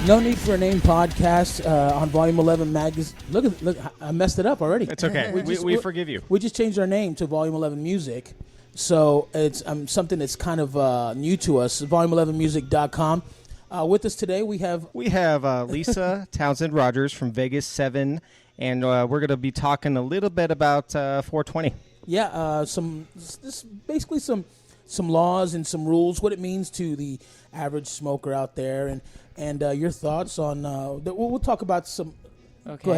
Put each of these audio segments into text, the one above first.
No Need for a Name podcast on Volume 11 magazine. Look, I messed it up already. It's okay. We forgive you. We just changed our name to Volume 11 Music. So it's something that's kind of new to us, volume11music.com. With us today, we have Lisa Townsend Rogers from Vegas 7, and we're going to be talking a little bit about 420. Yeah, basically some laws and some rules, what it means to the average smoker out there, and your thoughts on. We'll talk about some. Okay. Go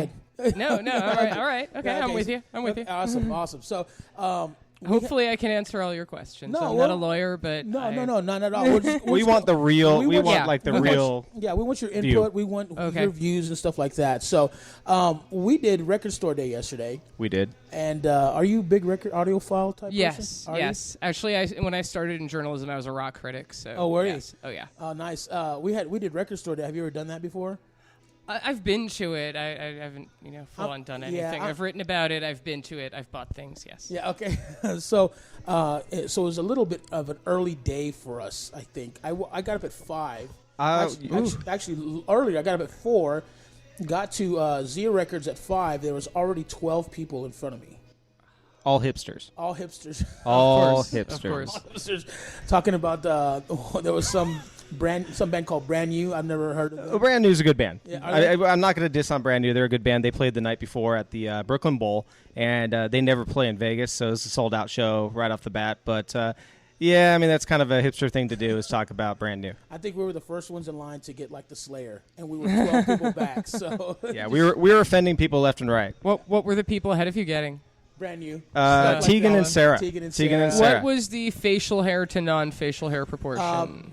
ahead. No. All right. Okay, Yeah, I'm with you. Awesome. So. Hopefully, I can answer all your questions. No, I'm not a lawyer, but no, not at all. We want the real. We want we want your input. view. We want your views and stuff like that. So, we did Record Store Day yesterday. We did. And are you a big record audiophile type person? Yes. Actually, when I started in journalism, I was a rock critic. So. Oh, were you? Oh, yeah. Oh, nice. We did Record Store Day. Have you ever done that before? I've been to it. I haven't, full on done anything. I've written about it. I've been to it. I've bought things. Yes. Yeah. Okay. So it was a little bit of an early day for us. I think I got up at 5. Actually, earlier I got up at 4. Got to Zia Records at 5. There was already 12 people in front of me. All hipsters. All hipsters. All hipsters. hipsters. All hipsters. Talking about there was some band called Brand New. I've never heard of them. Brand New is a good band. Yeah, I'm not going to diss on Brand New. They're a good band. They played the night before at the Brooklyn Bowl, and they never play in Vegas, so it's a sold-out show right off the bat. But, yeah, I mean, that's kind of a hipster thing to do is talk about Brand New. I think we were the first ones in line to get, like, the Slayer, and we were 12 people back. So yeah, we were offending people left and right. What were the people ahead of you getting? Brand New. Tegan and Sarah. Tegan and Sarah. What was the facial hair to non-facial hair proportion?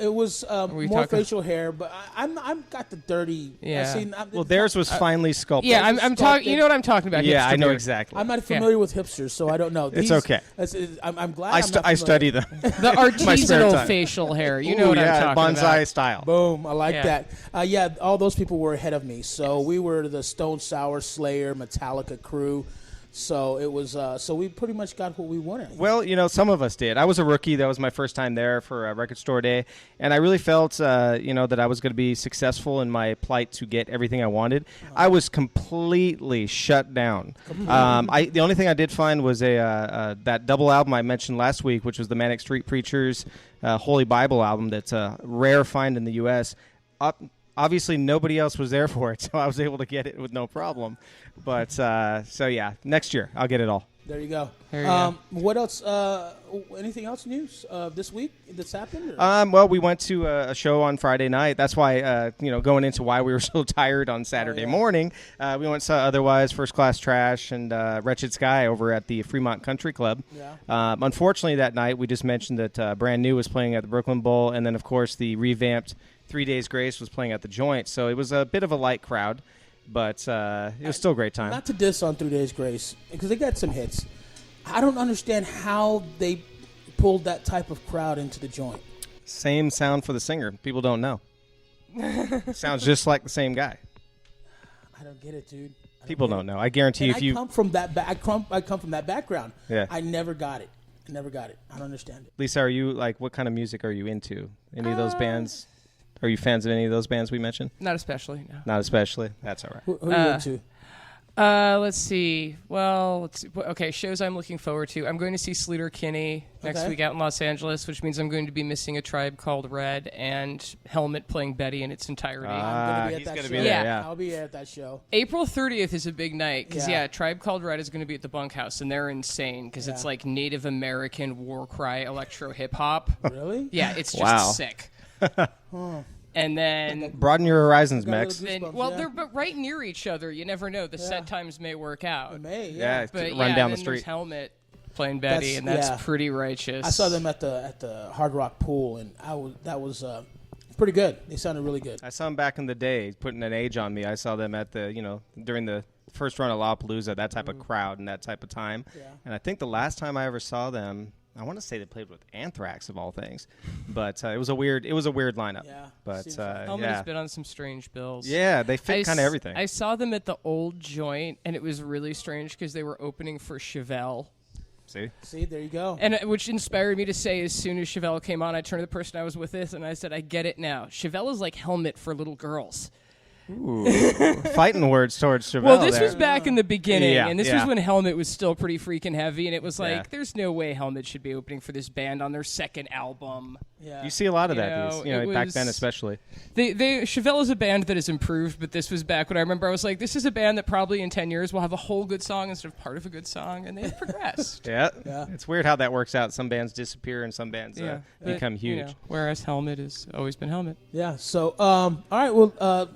It was more facial hair, but I'm got the dirty. Yeah. Theirs was finely sculpted. Yeah, I'm talking. You know what I'm talking about? Yeah, hipster I know beard. exactly. I'm not familiar with hipsters, so I don't know. It's okay. I'm glad. I study them. The artisanal facial hair. You know what I'm talking bonsai about. style. Boom! I like that. All those people were ahead of me. So we were the Stone Sour, Slayer, Metallica crew. So it was. So we pretty much got what we wanted. Well, some of us did. I was a rookie. That was my first time there for Record Store Day, and I really felt, that I was going to be successful in my plight to get everything I wanted. I was completely shut down. The only thing I did find was that double album I mentioned last week, which was the Manic Street Preachers' Holy Bible album. That's a rare find in the U.S. Obviously, nobody else was there for it, so I was able to get it with no problem. But, next year, I'll get it all. There you go. What else? Anything else news this week that's happened? We went to a show on Friday night. That's why, going into why we were so tired on Saturday morning, we went and saw Otherwise, First Class Trash, and Wretched Sky over at the Fremont Country Club. Yeah. Unfortunately, that night, we just mentioned that Brand New was playing at the Brooklyn Bowl, and then, of course, the revamped 3 Days Grace was playing at the Joint. So it was a bit of a light crowd, but it was still a great time. Not to diss on 3 Days Grace, because they got some hits. I don't understand how they pulled that type of crowd into the Joint. Same sound for the singer. People don't know. Sounds just like the same guy. I don't get it, dude. People don't know. I guarantee you, if you come from that I come from that background. Yeah. I never got it. I don't understand it. Lisa, are you what kind of music are you into? Any of those bands? Are you fans of any of those bands we mentioned? Not especially, no. Not especially. That's all right. Who are you into? Let's see. Well, okay, shows I'm looking forward to. I'm going to see Sleater Kinney next week out in Los Angeles, which means I'm going to be missing A Tribe Called Red and Helmet playing Betty in its entirety. I'm going to be at that show. Yeah. I'll be at that show. April 30th is a big night because, Tribe Called Red is going to be at the Bunkhouse, and they're insane because it's like Native American war cry electro hip-hop. Really? Yeah, it's just sick. And then broaden your horizons, Mex. They're but right near each other. You never know. The set times may work out. It may, But run down the then street. there's Helmet playing Betty, that's pretty righteous. I saw them at the Hard Rock Pool, and that was pretty good. They sounded really good. I saw them back in the day, putting an age on me. I saw them at during the first run of Lollapalooza, that type of crowd and that type of time. Yeah. And I think the last time I ever saw them, I want to say they played with Anthrax of all things, but it was a weird lineup. Yeah, but Helmet has been on some strange bills. Yeah, they fit kind of everything. I saw them at the Old Joint, and it was really strange because they were opening for Chevelle. See, there you go. And which inspired me to say, as soon as Chevelle came on, I turned to the person I was with this, and I said, I get it now. Chevelle is like Helmet for little girls. Ooh, fighting words towards Chevelle. Well, this was back in the beginning, and this was when Helmet was still pretty freaking heavy, and it was like, there's no way Helmet should be opening for this band on their second album. Yeah. You see a lot of that, back then especially. Chevelle is a band that has improved, but this was back when I remember I was like, this is a band that probably in 10 years will have a whole good song instead of part of a good song, and they've progressed. Yeah. It's weird how that works out. Some bands disappear and some bands become huge. Whereas Helmet has always been Helmet. Yeah, so, all right, well,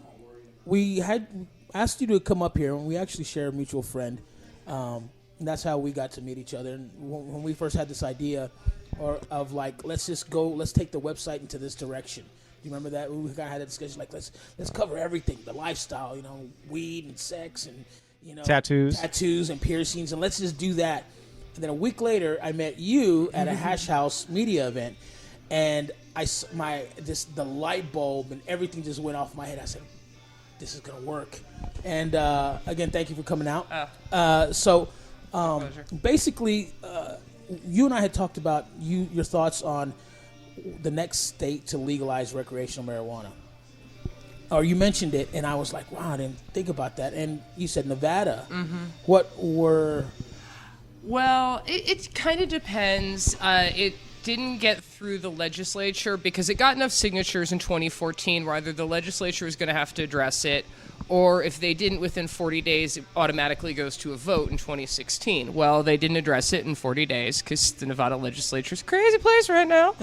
we had asked you to come up here, and we actually share a mutual friend. And that's how we got to meet each other. And when we first had this idea of like, let's take the website into this direction. You remember that? We kind of had a discussion like, let's cover everything, the lifestyle, weed and sex and, tattoos and piercings, and let's just do that. And then a week later, I met you at a Hash House media event, and the light bulb and everything just went off my head. I said, this is going to work. And again, thank you for coming out. Basically, you and I had talked about your thoughts on the next state to legalize recreational marijuana. Or you mentioned it, and I was like, wow, I didn't think about that. And you said Nevada. Mm-hmm. What were... Well, it kind of depends. It didn't get through the legislature because it got enough signatures in 2014 where either the legislature was going to have to address it, or if they didn't within 40 days, it automatically goes to a vote in 2016. Well, they didn't address it in 40 days because the Nevada legislature is a crazy place right now.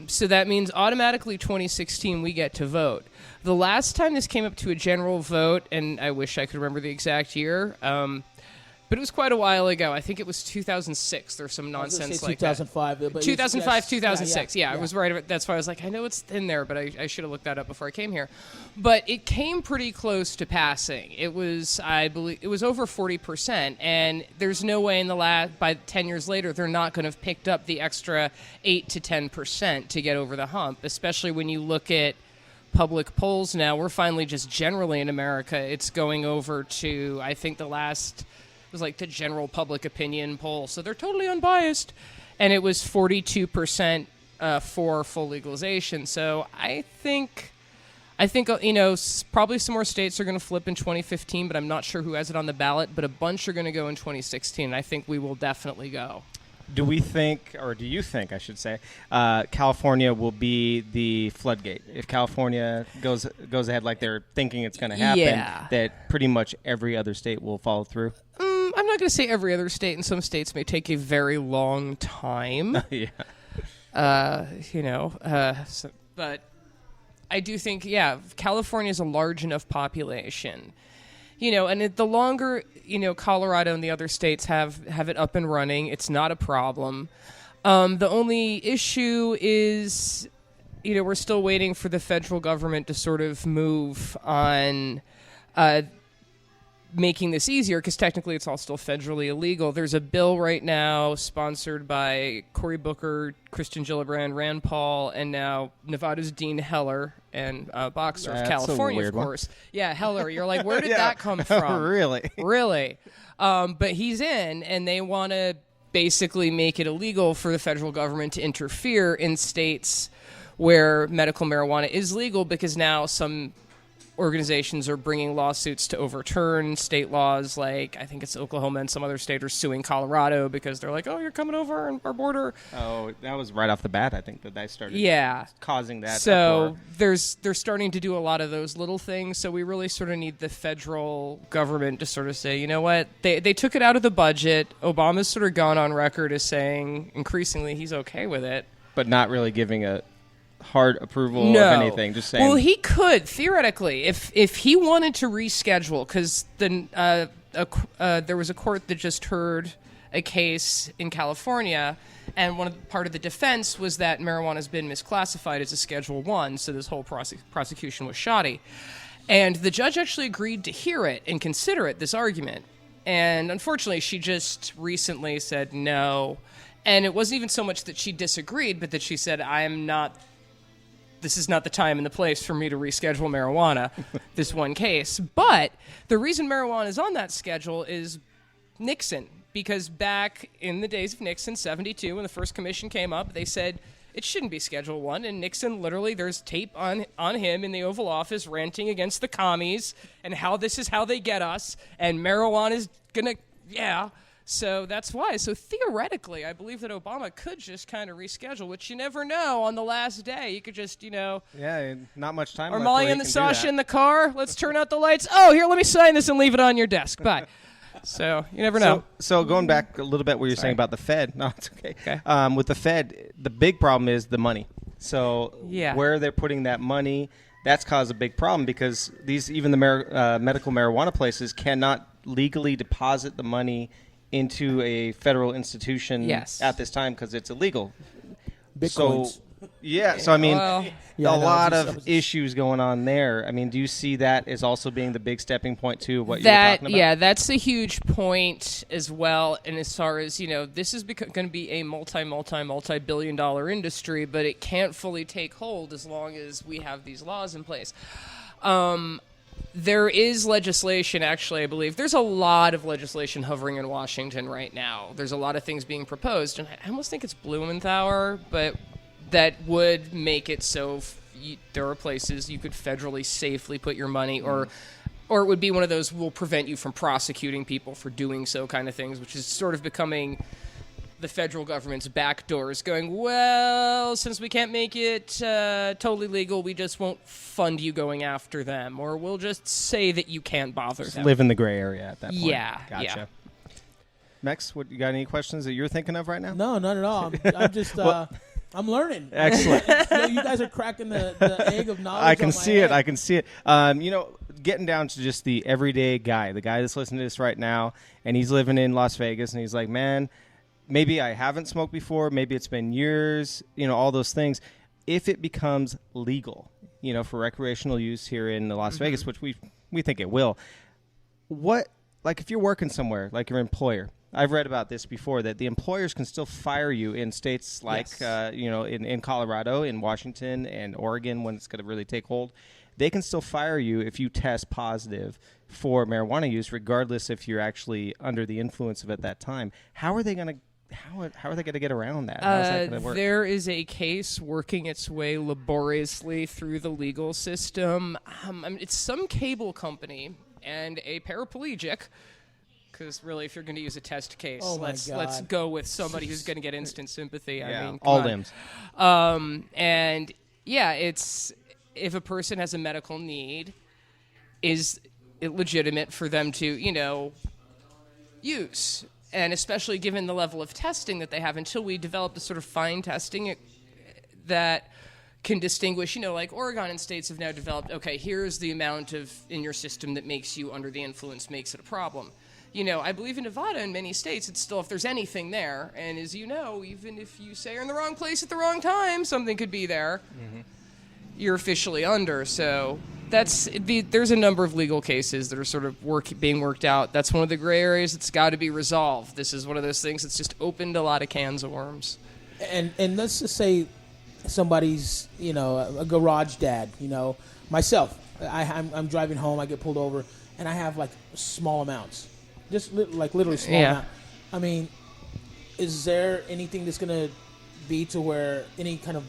So that means automatically 2016 we get to vote. The last time this came up to a general vote, and I wish I could remember the exact year, but it was quite a while ago. I think it was 2006. There's some nonsense like 2005, that. 2005, 2006. Yeah, it was right. That's why I was like, I know it's in there, but I should have looked that up before I came here. But it came pretty close to passing. It was, I believe, it was over 40%, and there's no way by 10 years later they're not going to have picked up the extra 8 to 10% to get over the hump. Especially when you look at public polls now, we're finally just generally in America. It's going over to, I think it was like the general public opinion poll, so they're totally unbiased, and it was 42% for full legalization. So I think probably some more states are going to flip in 2015, but I'm not sure who has it on the ballot. But a bunch are going to go in 2016. And I think we will definitely go. Do you think, I should say, California will be the floodgate? If California goes ahead like they're thinking it's going to happen, that pretty much every other state will follow through? I'm not going to say every other state, and some states may take a very long time. But I do think, California is a large enough population. And the longer, Colorado and the other states have it up and running, it's not a problem. The only issue is, we're still waiting for the federal government to sort of move on making this easier, because technically it's all still federally illegal. There's a bill right now sponsored by Cory Booker, Kristen Gillibrand, Rand Paul, and now Nevada's Dean Heller and Boxer of California, of course. One. Yeah, Heller. You're like, where did that come from? Really? Really. But he's in, and they want to basically make it illegal for the federal government to interfere in states where medical marijuana is legal, because now some organizations are bringing lawsuits to overturn state laws, like I think it's Oklahoma and some other state are suing Colorado because they're like, oh, you're coming over our border. Oh, that was right off the bat, I think, that they started causing that. So they're starting to do a lot of those little things, so we really sort of need the federal government to sort of say, you know what, they took it out of the budget. Obama's sort of gone on record as saying increasingly he's okay with it. But not really giving a hard approval of anything, just saying. Well, he could theoretically if he wanted to reschedule, because there was a court that just heard a case in California, and part of the defense was that marijuana has been misclassified as a Schedule I, so this whole prosecution was shoddy. And the judge actually agreed to hear it and consider it, this argument. And unfortunately, she just recently said no. And it wasn't even so much that she disagreed, but that she said, this is not the time and the place for me to reschedule marijuana, this one case. But the reason marijuana is on that schedule is Nixon because back in the days of Nixon, 72, when the first commission came up, they said it shouldn't be Schedule 1. And Nixon, literally, there's tape on him in the Oval Office ranting against the commies and how this is how they get us. And marijuana is going to, yeah. So that's why. So theoretically, I believe that Obama could just kind of reschedule, which you never know. On the last day, you could just, Yeah, not much time or left. Molly and the Sasha in the car. Let's turn out the lights. Oh, here, let me sign this and leave it on your desk. Bye. So you never know. So going back a little bit, what you're saying about the Fed. No, it's okay. With the Fed, the big problem is the money. So where they're putting that money, that's caused a big problem because even the medical marijuana places cannot legally deposit the money into a federal institution at this time because it's illegal. Bitcoins. So I mean, a lot of issues going on there. I mean, do you see that as also being the big stepping point to what you were talking about? Yeah, that's a huge point as well. And as far as, this is going to be a multi-billion-dollar industry, but it can't fully take hold as long as we have these laws in place. There is legislation, actually, I believe. There's a lot of legislation hovering in Washington right now. There's a lot of things being proposed, and I almost think it's Blumenthal, but that would make it so there are places you could federally safely put your money, or it would be one of those will prevent you from prosecuting people for doing so kind of things, which is sort of becoming the federal government's back doors going, well, since we can't make it totally legal, we just won't fund you going after them, or we'll just say that you can't bother them. Live in the gray area at that point. Yeah. Gotcha. Yeah. Mex, you got any questions that you're thinking of right now? No, not at all. I'm just... I'm learning. Excellent. You guys are cracking the egg of knowledge. I can see it. I can see it. Getting down to just the everyday guy, the guy that's listening to this right now, and he's living in Las Vegas, and he's like, man, maybe I haven't smoked before. Maybe it's been years, all those things. If it becomes legal, for recreational use here in Las Vegas, which we think it will, if you're working somewhere, like your employer, I've read about this before, that the employers can still fire you in states like, in Colorado, in Washington, and Oregon when it's going to really take hold. They can still fire you if you test positive for marijuana use, regardless if you're actually under the influence of it at that time. How are they going to get around that? How is that going to work? There is a case working its way laboriously through the legal system. It's some cable company and a paraplegic. Because really, if you're going to use a test case, let's go with somebody who's going to get instant sympathy. Yeah. I mean, all limbs. And it's if a person has a medical need, is it legitimate for them to use? And especially given the level of testing that they have, until we develop the sort of fine testing that can distinguish, like Oregon and states have now developed, okay, here's the amount in your system that makes you under the influence, makes it a problem. I believe in Nevada and many states, it's still, if there's anything there, and as you know, even if you say you're in the wrong place at the wrong time, something could be there, you're officially under. So there's a number of legal cases that are sort of being worked out. That's one of the gray areas that's got to be resolved. This is one of those things that's just opened a lot of cans of worms. And let's just say somebody's, a garage dad, myself, I'm driving home, I get pulled over, and I have small amounts. Just literally small amount. I mean, is there anything that's going to be to where any kind of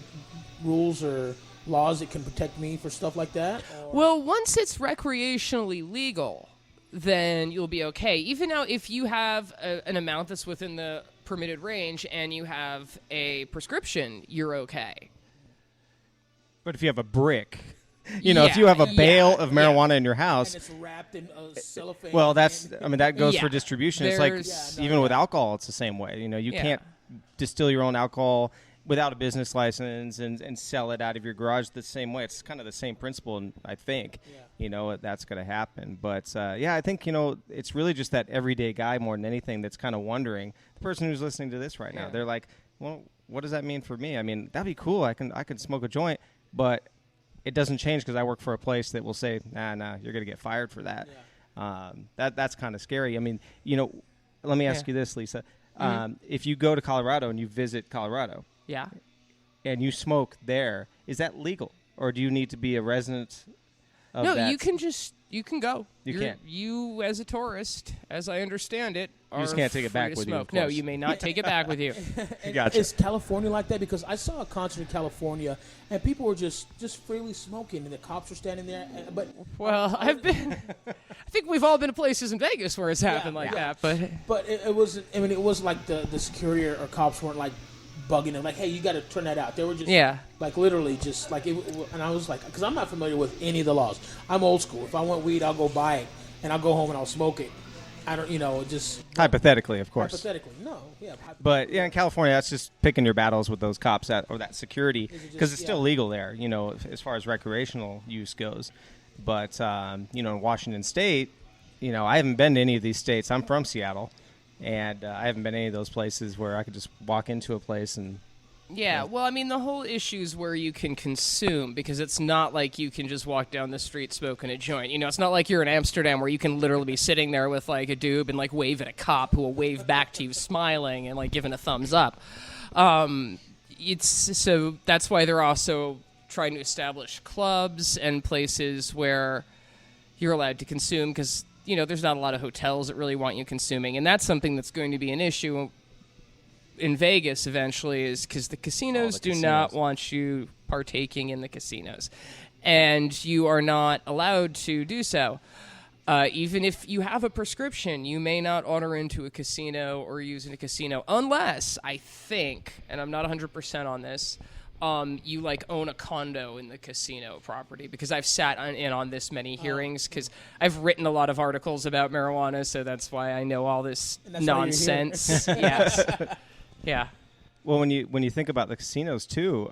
rules or laws that can protect me for stuff like that? Or? Well, once it's recreationally legal, then you'll be okay. Even now, if you have an amount that's within the permitted range and you have a prescription, you're okay. But if you have a brick... if you have a bale of marijuana in your house, and it's wrapped in cellophane. Well, that goes for distribution. It's even with alcohol, it's the same way. You can't distill your own alcohol without a business license and sell it out of your garage the same way. It's kind of the same principle, and I think that's going to happen. But I think it's really just that everyday guy more than anything that's kind of wondering. The person who's listening to this right now, they're like, well, what does that mean for me? I mean, that'd be cool. I can smoke a joint, but it doesn't change because I work for a place that will say, nah, you're going to get fired for that. Yeah. That's kind of scary. I mean, let me ask you this, Lisa. If you go to Colorado and you visit Colorado and you smoke there, is that legal? Or do you need to be a resident of no, that. you can go. You You, as a tourist, as I understand it, You just can't take it back with you, of No, course. you may not take it back with you. Gotcha. Is California like that? Because I saw a concert in California, and people were just freely smoking, and the cops were standing there. But Well, I think we've all been to places in Vegas where it's happened that. But it was. I mean, it was like the security or cops weren't like bugging them, like, hey, you got to turn that out. They were just like literally just like, and I was like, because I'm not familiar with any of the laws. I'm old school. If I want weed, I'll go buy it, and I'll go home and I'll smoke it. I don't, just hypothetically, of course. Hypothetically, no, yeah. But yeah, in California, that's just picking your battles with those cops or that security, because it's still legal there, as far as recreational use goes. But in Washington State, I haven't been to any of these states. I'm from Seattle, and I haven't been to any of those places where I could just walk into a place and. Yeah, well, I mean, the whole issue is where you can consume, because it's not like you can just walk down the street smoking a joint. It's not like you're in Amsterdam where you can literally be sitting there with, like, a doob and, like, wave at a cop who will wave back to you smiling and, like, giving a thumbs up. So that's why they're also trying to establish clubs and places where you're allowed to consume, because, there's not a lot of hotels that really want you consuming, and that's something that's going to be an issue in Vegas eventually, is because the casinos do not want you partaking in the casinos, and you are not allowed to do so. Even if you have a prescription, you may not order into a casino or use in a casino unless, I think, and I'm not 100% on this, you like own a condo in the casino property, because I've sat in on this many hearings, because I've written a lot of articles about marijuana, so that's why I know all this nonsense. Yes. Yeah. Well, when you think about the casinos too,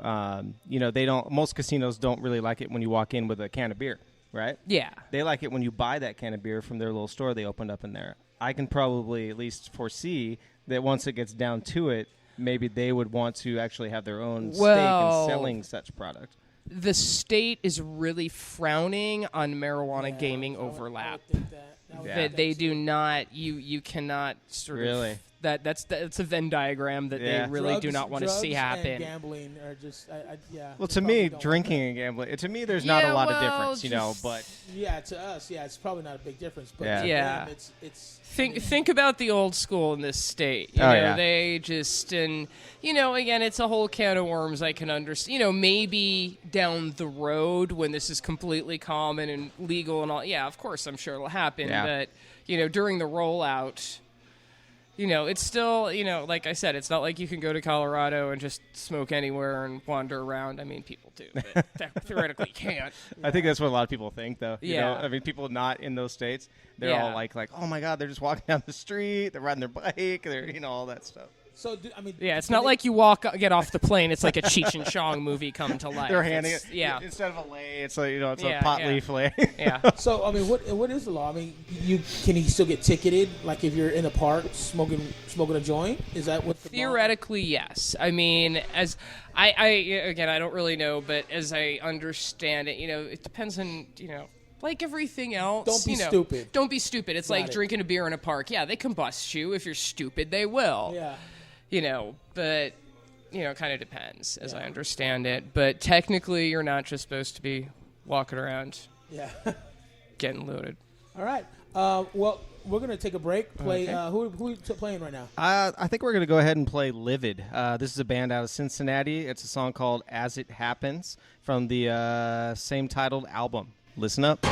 most casinos don't really like it when you walk in with a can of beer, right? Yeah. They like it when you buy that can of beer from their little store they opened up in there. I can probably at least foresee that once it gets down to it, maybe they would want to actually have their own stake in selling such product. The state is really frowning on marijuana gaming overlap. They do not. You cannot sort of. That's a Venn diagram that they really do not want to see happen. And gambling are just, Well, to me, drinking and gambling, to me, there's not a lot of difference, but. Yeah, to us, it's probably not a big difference. But to them, it's Think about the old school in this state. They just, and, again, it's a whole can of worms I can understand. Maybe down the road when this is completely common and legal and all, of course, I'm sure it'll happen. Yeah. But, during the rollout, it's still, like I said, it's not like you can go to Colorado and just smoke anywhere and wander around. I mean, people do, but theoretically can't. I think that's what a lot of people think, though. Yeah. I mean, people not in those states, they're all like, oh my God, they're just walking down the street, they're riding their bike, they're, all that stuff. So, it's not like you get off the plane. It's like a Cheech and Chong movie come to life. They're handing it. Yeah. Instead of a lay, it's like, it's a pot leaf lay. Yeah. So, I mean, what is the law? I mean, can you still get ticketed? Like if you're in a park smoking a joint? Is that what the theoretically, yes. I mean, as I don't really know, but as I understand it, it depends on, like everything else. Don't be stupid. Don't be stupid. It's like drinking a beer in a park. Yeah, they can bust you. If you're stupid, they will. Yeah. But, it kind of depends, as I understand it. But technically, you're not just supposed to be walking around getting loaded. All right. Well, we're going to take a break. Play. Okay. Who are you playing right now? I think we're going to go ahead and play Livid. This is a band out of Cincinnati. It's a song called As It Happens from the same titled album. Listen up.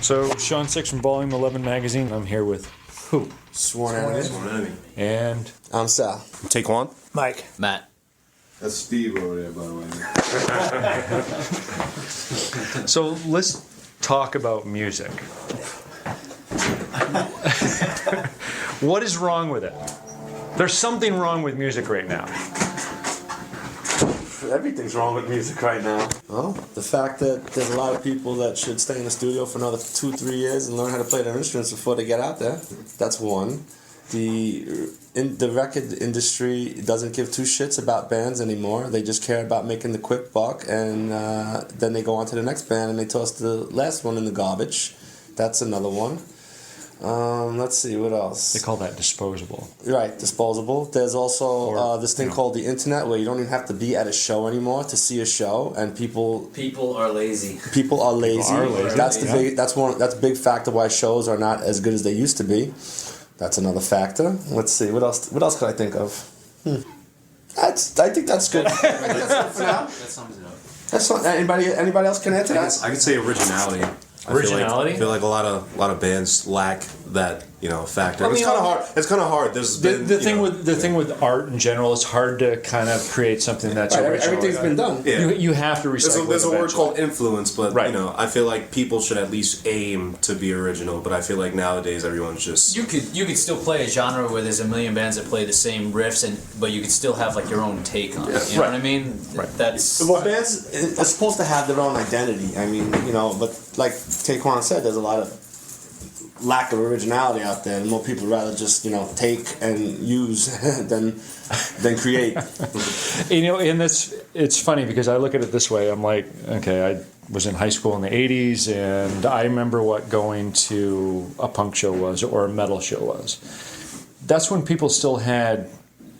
So, Sean Six from Volume 11 Magazine. I'm here with who? Sworn Enemy. And I'm Sal. Take one. Mike. Matt. That's Steve over there, by the way. so let's talk about music. What is wrong with it? There's something wrong with music right now. Everything's wrong with music right now. Well, the fact that there's a lot of people that should stay in the studio for another 2-3 years and learn how to play their instruments before they get out there. That's one. The record industry doesn't give two shits about bands anymore. They just care about making the quick buck, and then they go on to the next band and they toss the last one in the garbage. That's another one. Let's see, what else? They call that disposable. Right, disposable. There's also this thing called the internet, where you don't even have to be at a show anymore to see a show, and people are lazy. People are lazy. That's the big. That's a big factor why shows are not as good as they used to be. That's another factor. Let's see, what else? What else could I think of? I think that's good. I think that's good for now. That sums it up. That's fine. Anybody else can answer that? I could say originality. Originality? I feel like a lot of bands lack that factor. I mean, it's kind of hard. It's kind of hard. There's been the thing with art in general. It's hard to kind of create something that's original. Everything's been done. Yeah. You have to recycle. There's a word called influence, but Right. I feel like people should at least aim to be original. But I feel like nowadays everyone's just You could still play a genre where there's a million bands that play the same riffs, but you could still have like your own take on it. You know what I mean? Right. That's Well, bands are supposed to have their own identity. I mean, but like Taekwon said, there's a lot of lack of originality out there, and more people rather just take and use than create. And it's funny because I look at it this way. I'm like, okay, I was in high school in the 80s, and I remember what going to a punk show was or a metal show was. That's when people still had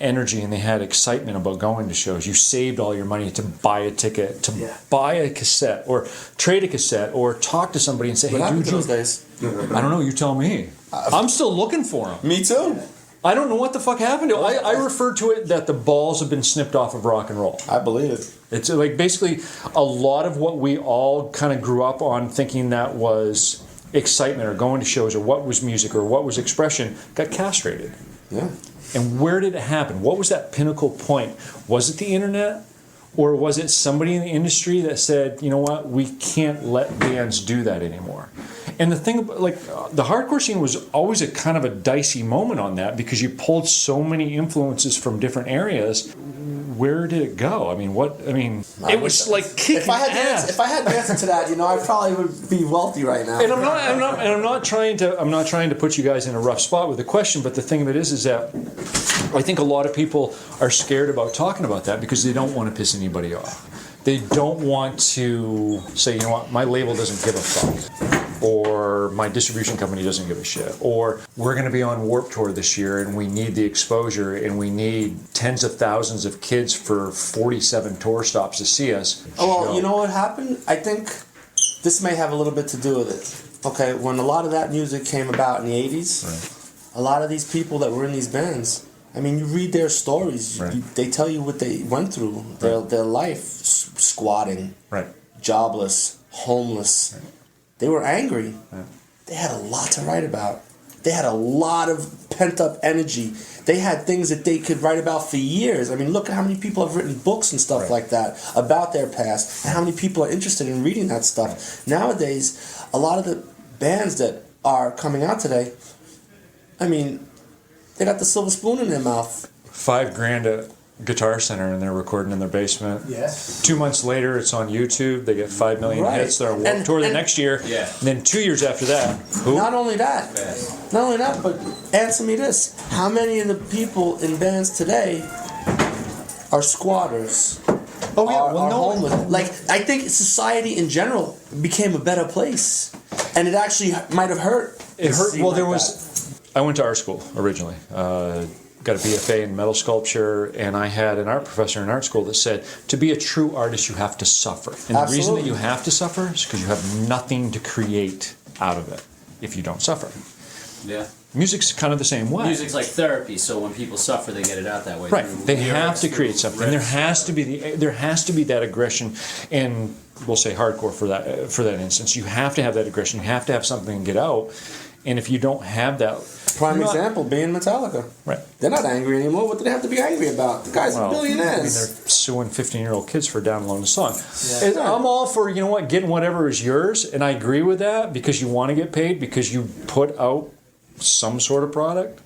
energy and they had excitement about going to shows. You saved all your money to buy a ticket, to buy a cassette, or trade a cassette, or talk to somebody and say, What hey, happened dude, to those days? I don't know, you tell me. I'm still looking for them. Me too. I don't know what the fuck happened. I refer to it that the balls have been snipped off of rock and roll. I believe it. It's like basically a lot of what we all kind of grew up on thinking that was excitement or going to shows or what was music or what was expression got castrated. Yeah. And where did it happen? What was that pinnacle point? Was it the internet? Or was it somebody in the industry that said, you know what, we can't let bands do that anymore? And the thing, the hardcore scene was always a kind of a dicey moment on that because you pulled so many influences from different areas. Where did it go? It was like kicking ass. If I had the answer to that, I probably would be wealthy right now. And I'm not trying to put you guys in a rough spot with the question, but the thing of it is that I think a lot of people are scared about talking about that because they don't want to piss anybody off. They don't want to say, you know what, my label doesn't give a fuck. Or my distribution company doesn't give a shit. Or we're going to be on Warped Tour this year and we need the exposure and we need tens of thousands of kids for 47 tour stops to see us. Oh, well, you know what happened? I think this may have a little bit to do with it. Okay, when a lot of that music came about in the 80s, a lot of these people that were in these bands, you read their stories. They tell you what they went through, their life, squatting, jobless, homeless. They were angry. They had a lot to write about. They had a lot of pent-up energy. They had things that they could write about for years. Look at how many people have written books and stuff like that about their past, and how many people are interested in reading that stuff. Nowadays, a lot of the bands that are coming out today, they got the silver spoon in their mouth. $5,000 at Guitar Center and they're recording in their basement. Yes. 2 months later, it's on YouTube. They get 5 million hits. They're on Warped Tour the next year. Yeah. And then 2 years after that, who? Not only that, but answer me this. How many of the people in bands today are squatters? Oh, yeah. Are homeless? I think society in general became a better place. And it actually might have hurt. It hurt. Well, I went to art school originally. Got a BFA in metal sculpture, and I had an art professor in art school that said, to be a true artist, you have to suffer. And the reason that you have to suffer is because you have nothing to create out of it if you don't suffer. Yeah. Music's kind of the same way. Music's like therapy, so when people suffer, they get it out that way. Right. They have to create something. There has to be that aggression, and we'll say hardcore for that instance. You have to have that aggression. You have to have something to get out. And if you don't have that, prime example being Metallica. Right. They're not angry anymore. What do they have to be angry about? The guys are billionaires. I mean, they're suing 15-year-old kids for downloading the song. Yeah. I'm all for, you know what, getting whatever is yours, and I agree with that because you want to get paid because you put out some sort of product.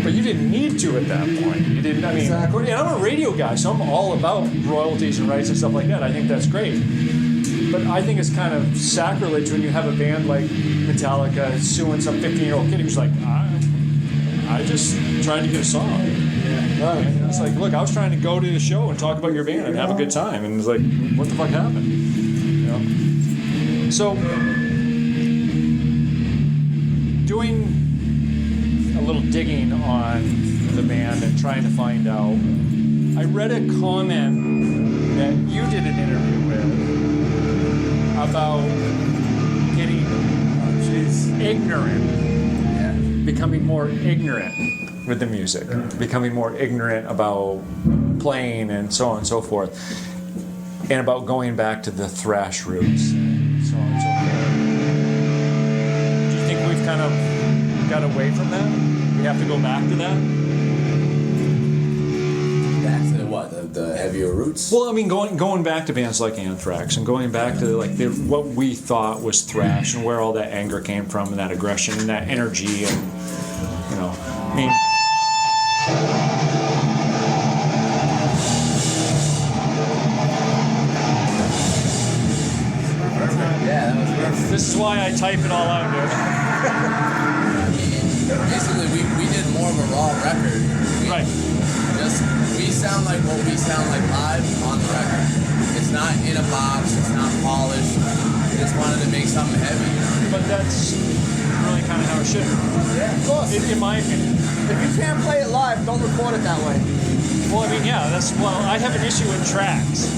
But you didn't need to at that point. You didn't. I mean, exactly. And I'm a radio guy, so I'm all about royalties and rights and stuff like that. I think that's great. But I think it's kind of sacrilege when you have a band like Metallica suing some 15-year-old kid who's like, I just tried to get a song. Yeah. And it's like, look, I was trying to go to the show and talk about your band and have a good time. And it's like, what the fuck happened? You know? So, doing a little digging on the band and trying to find out, I read a comment that you did an interview with about getting ignorant, becoming more ignorant with the music, becoming more ignorant about playing and so on and so forth, and about going back to the thrash roots and so on and so forth. Do you think we've kind of got away from that? We have to go back to that? The heavier roots. Well, I mean, going back to bands like Anthrax and going back to like what we thought was thrash and where all that anger came from and that aggression and that energy and I mean. Yeah, that was perfect. This is why I type it all out here. Basically, we did more of a raw record. Right. We sound like what we sound like live on the record. It's not in a box, it's not polished. We just wanted to make something heavy, you know? But that's really kind of how it should be. Yeah, of course. In my opinion. If you can't play it live, don't record it that way. Well, I mean, yeah, I have an issue with tracks.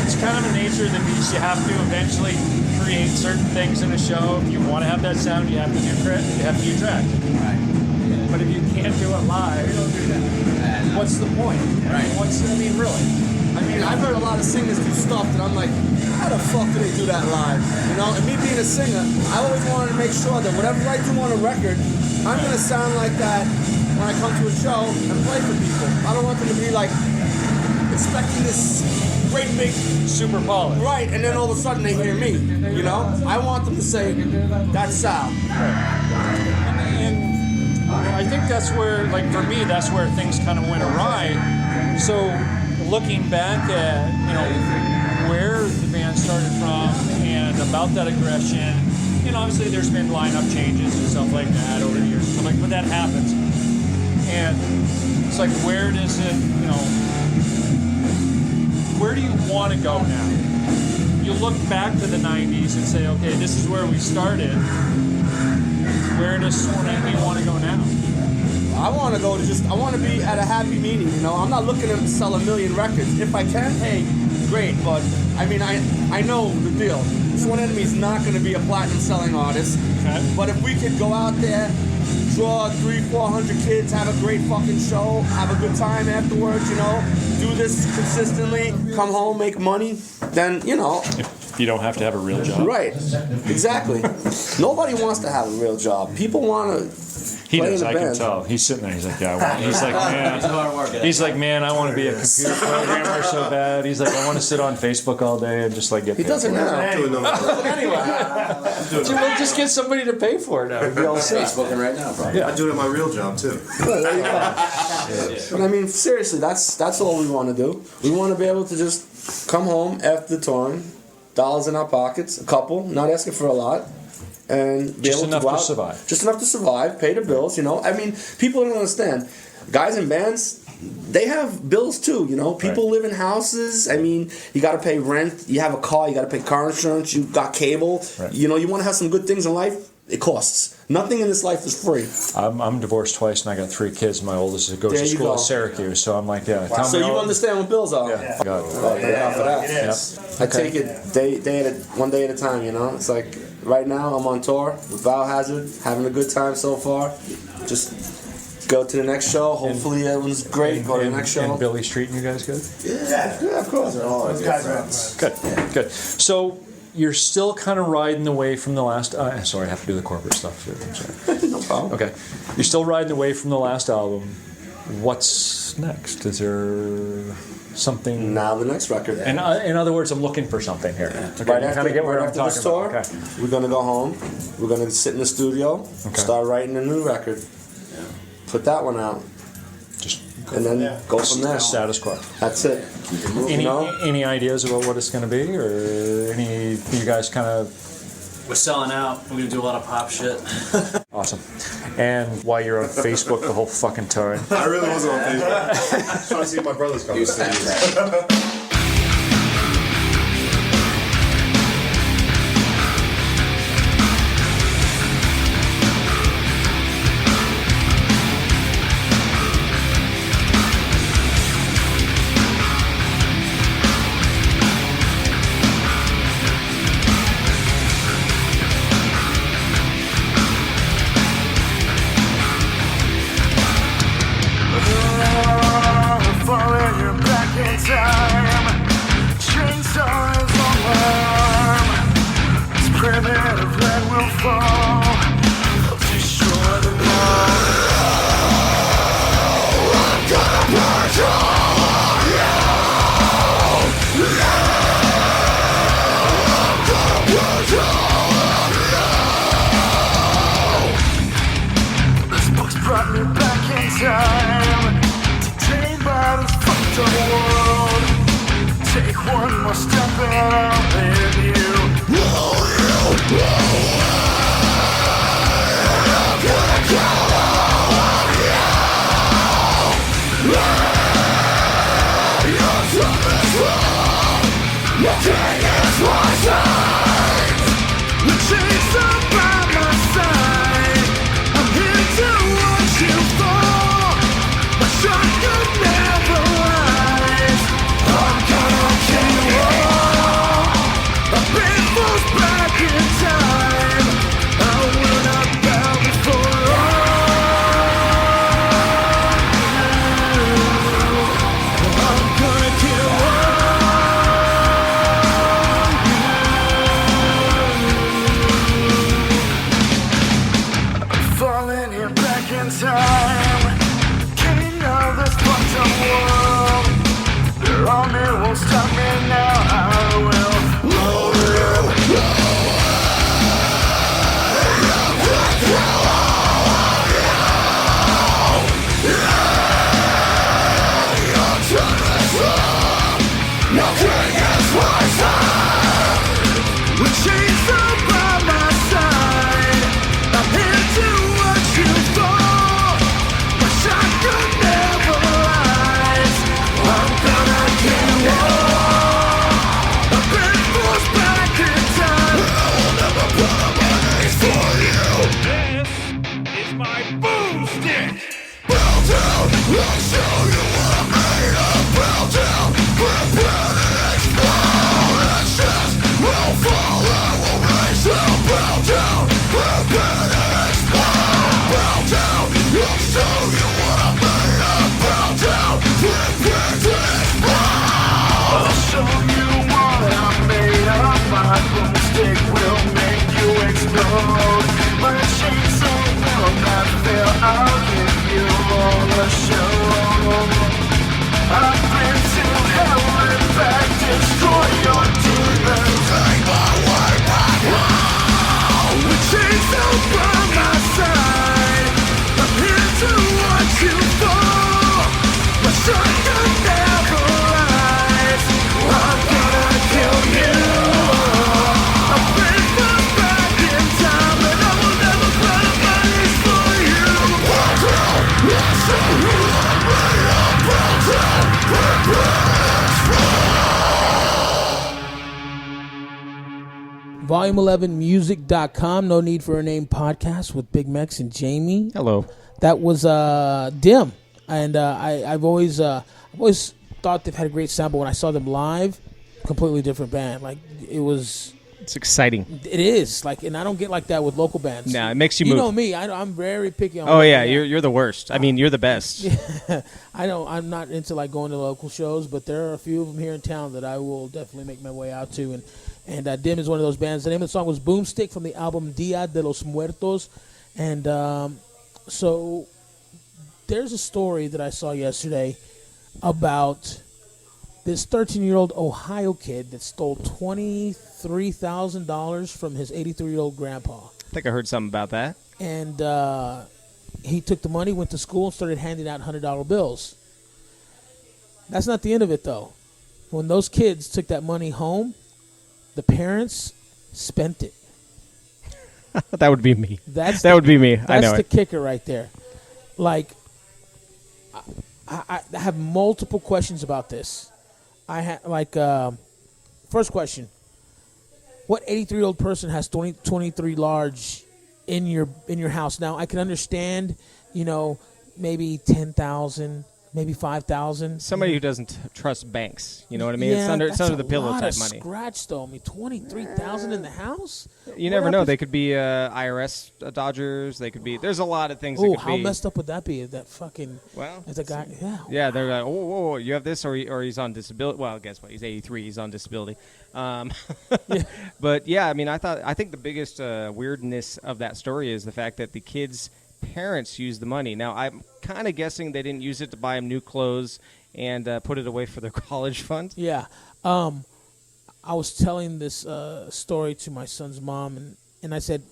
It's kind of a nature of the beast. You have to eventually create certain things in a show. If you want to have that sound, you have to do tracks. Right. But if you can't do it live, you don't do that. What's the point? Right. Really? I've heard a lot of singers do stuff that I'm like, how the fuck do they do that live? You know, and me being a singer, I always wanted to make sure that whatever I do on a record, I'm gonna sound like that when I come to a show and play for people. I don't want them to be like expecting this great big super polished. Right, and then all of a sudden they hear me. You know? I want them to say, that's Sal. And I think that's where, like for me, that's where things kind of went awry. So looking back at, where the band started from and about that aggression, obviously there's been lineup changes and stuff like that over the years. But that happens. And it's like, where does it, where do you want to go now? You look back to the 90s and say, okay, this is where we started. Where does we want to go now? I want to go to I want to be at a happy meeting, I'm not looking to sell 1 million records. If I can, hey, great, but I know the deal. Sworn Enemy is not going to be a platinum selling artist, okay. But if we could go out there, draw 300-400 kids, have a great fucking show, have a good time afterwards, do this consistently, come home, make money, then, If you don't have to have a real job. Right, exactly. Nobody wants to have a real job. People want to. He does. I can tell. He's sitting there. He's like, yeah. He's like, man, I want to be a computer programmer so bad. He's like, I want to sit on Facebook all day and just like get paid. He doesn't now. Anyway, just get somebody to pay for it now. We'd be all set. Facebooking right now, probably. Yeah, I do it at my real job too. There you go. But seriously, that's all we want to do. We want to be able to just come home after the touring, dollars in our pockets, a couple, not asking for a lot. And be just able enough to, go out, to survive. Just enough to survive, pay the bills, People don't understand. Guys in bands, they have bills too, People live in houses. You got to pay rent. You have a car, you got to pay car insurance. You got cable. Right. You want to have some good things in life. It costs. Nothing in this life is free. I'm divorced twice and I got 3 kids. My oldest goes to school at Syracuse, so I'm like, yeah. Wow. So you understand what bills are? Yeah. Thank God for that. It is. Yep. I take it one day at a time. It's like right now I'm on tour with Biohazard, having a good time so far. Just Go to the next show. Hopefully it was great. Go to the next show. And Billy Street and you guys good? Yeah, of course. Those guys are Good. So you're still kind of riding away from the last. Sorry, I have to do the corporate stuff too. I'm sorry. No problem. Okay, you're still riding away from the last album. What's next? Is there something? Now the next record. And in other words, I'm looking for something here. Okay, Right after, get where right I'm after talking this tour, about. Okay. we're gonna go home. We're gonna sit in the studio, start writing a new record, put that one out, and then go from there. Status quo. That's it. Any ideas about what it's going to be, or any you guys kind of? We're selling out. We're gonna do a lot of pop shit. Awesome. And while you're on Facebook the whole fucking time. I really wasn't on Facebook. I was trying to see if my brother's coming. Volume11music.com, No Need for a Name podcast with Big Mex and Jamie. Hello. That was Dim, and I've always thought they've had a great sound, but when I saw them live, completely different band. Like it was It's exciting. It is and I don't get like that with local bands. Nah, it makes you move. You know me. I'm very picky on. Oh yeah, you're the worst. I mean, you're the best. Yeah, I'm not into like going to local shows, but there are a few of them here in town that I will definitely make my way out to. And Dim is one of those bands. The name of the song was Boomstick from the album Dia de los Muertos. And so there's a story that I saw yesterday about this 13-year-old Ohio kid that stole $23,000 from his 83-year-old grandpa. I think I heard something about that. And he took the money, went to school, and started handing out $100 bills. That's not the end of it, though. When those kids took that money home, the parents spent it. That would be me. That would be me. I know That's the kicker right there. Like, I have multiple questions about this. First question: what 83-year-old person has 23 large in your house? Now, I can understand, maybe 10,000, maybe 5,000. Somebody who doesn't trust banks, you know what I mean? Yeah, it's under the pillow type of money. Scratch though. I mean, 23,000 in the house. You never know. They could be IRS dodgers. They could be. There's a lot of things. Oh, how messed up would that be? That fucking. Well, as a guy, yeah. Yeah, they're like, whoa, you have this, or he's on disability. Well, guess what? He's 83. He's on disability. Yeah. But yeah, I mean, I think the biggest weirdness of that story is the fact that the kids' parents used the money. Now, I'm kind of guessing they didn't use it to buy him new clothes and put it away for their college fund. Yeah. I was telling this story to my son's mom, and I said,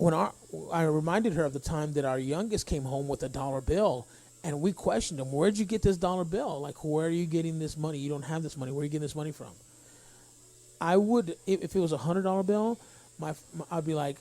I reminded her of the time that our youngest came home with a $1 bill, and we questioned him, where'd you get this $1 bill? Like, where are you getting this money? You don't have this money. Where are you getting this money from? I would, if it was a $100 bill, I'd be like,